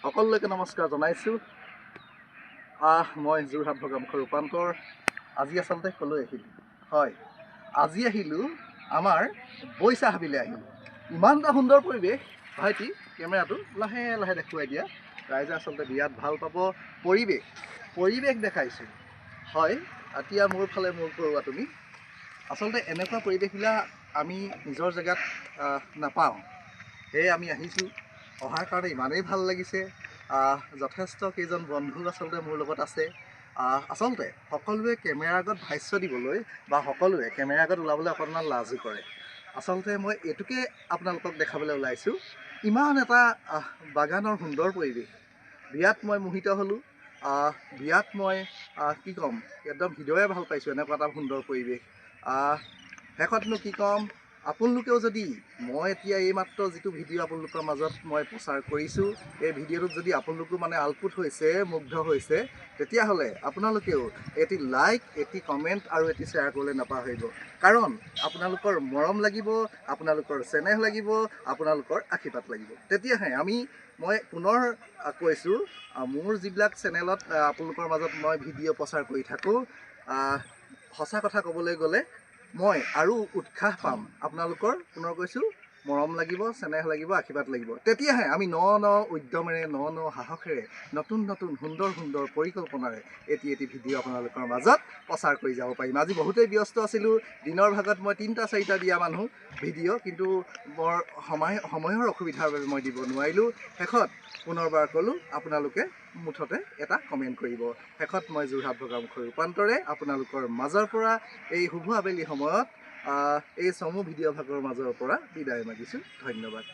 সকলোকে নমস্কাৰ জনাইছোঁ। মই যোৰহাট ভগামুখৰ ৰূপান্তৰ। আজি আচলতে ক'লৈ আহিলোঁ? হয়, আজি আহিলোঁ আমাৰ বৈছা হাবিলৈ আহিলোঁ। ইমান এটা সুন্দৰ পৰিৱেশ। ভাইটি কেমেৰাটো লাহে লাহে দেখুৱাই দিয়া। ৰাইজে আচলতে বিৰাট ভাল পাব। পৰিৱেশ দেখাইছোঁ। হয়, এতিয়া মোৰ ফালে মূৰ কৰোৱা তুমি। আচলতে এনেকুৱা পৰিৱেশবিলাক আমি নিজৰ জেগাত নাপাওঁ। সেয়ে আমি আহিছোঁ। অহাৰ কাৰণে ইমানেই ভাল লাগিছে। যথেষ্ট কেইজন বন্ধু আচলতে মোৰ লগত আছে। আচলতে সকলোৱে কেমেৰাৰ আগত ভাষ্য দিবলৈ বা সকলোৱে কেমেৰাৰ আগত ওলাবলৈ অকণমান লাজো কৰে। আচলতে মই এইটোকে আপোনালোকক দেখাবলৈ ওলাইছোঁ। ইমান এটা বাগানৰ সুন্দৰ পৰিৱেশ। বিৰাট মই মোহিত হ'লোঁ। বিৰাট মই কি ক'ম, একদম হৃদয়ে ভাল পাইছোঁ এনেকুৱা এটা সুন্দৰ পৰিৱেশ। শেষতনো কি ক'ম, আপোনালোকেও যদি মই এতিয়া এইমাত্ৰ যিটো ভিডিঅ' আপোনালোকৰ মাজত মই প্ৰচাৰ কৰিছোঁ, এই ভিডিঅ'টোত যদি আপোনালোকো আলপুট হৈছে, মুগ্ধ হৈছে, তেতিয়াহ'লে আপোনালোকেও এটি লাইক, এটি কমেণ্ট আৰু এটি শ্বেয়াৰ কৰিবলৈ নাপাহৰিব। কাৰণ আপোনালোকৰ মৰম লাগিব, আপোনালোকৰ চেনেহ লাগিব, আপোনালোকৰ আশীৰ্বাদ লাগিব। তেতিয়াহে মই পুনৰ কৈছোঁ, মোৰ যিবিলাক চেনেলত আপোনালোকৰ মাজত মই ভিডিঅ' প্ৰচাৰ কৰি থাকোঁ, সঁচা কথা ক'বলৈ গ'লে মই আৰু উৎসাহ পাম। আপোনালোকৰ পুনৰ কৈছোঁ, মৰম লাগিব, চেনেহ লাগিব, আশীৰ্বাদ লাগিব। তেতিয়াহে আমি ন উদ্যমেৰে, ন সাহসেৰে, নতুন সুন্দৰ পৰিকল্পনাৰে এটি ভিডিঅ' আপোনালোকৰ মাজত প্ৰচাৰ কৰি যাব পাৰিম। আজি বহুতেই ব্যস্ত আছিলোঁ। দিনৰ ভাগত মই 3-4টা দিয়া মানুহ ভিডিঅ', কিন্তু বৰ সময়ৰ অসুবিধাৰ বাবে মই দিব নোৱাৰিলোঁ। শেষত পুনৰবাৰ ক'লোঁ, আপোনালোকে মুঠতে এটা কমেণ্ট কৰিব। শেষত মই যোৰহাট ভগামুখৰ ৰূপান্তৰে আপোনালোকৰ মাজৰ পৰা এই শুভ আবেলি সময়ত এই চমু ভিডিঅ' ভাগৰ মাজৰ পৰা বিদায় মাগিছোঁ। ধন্যবাদ।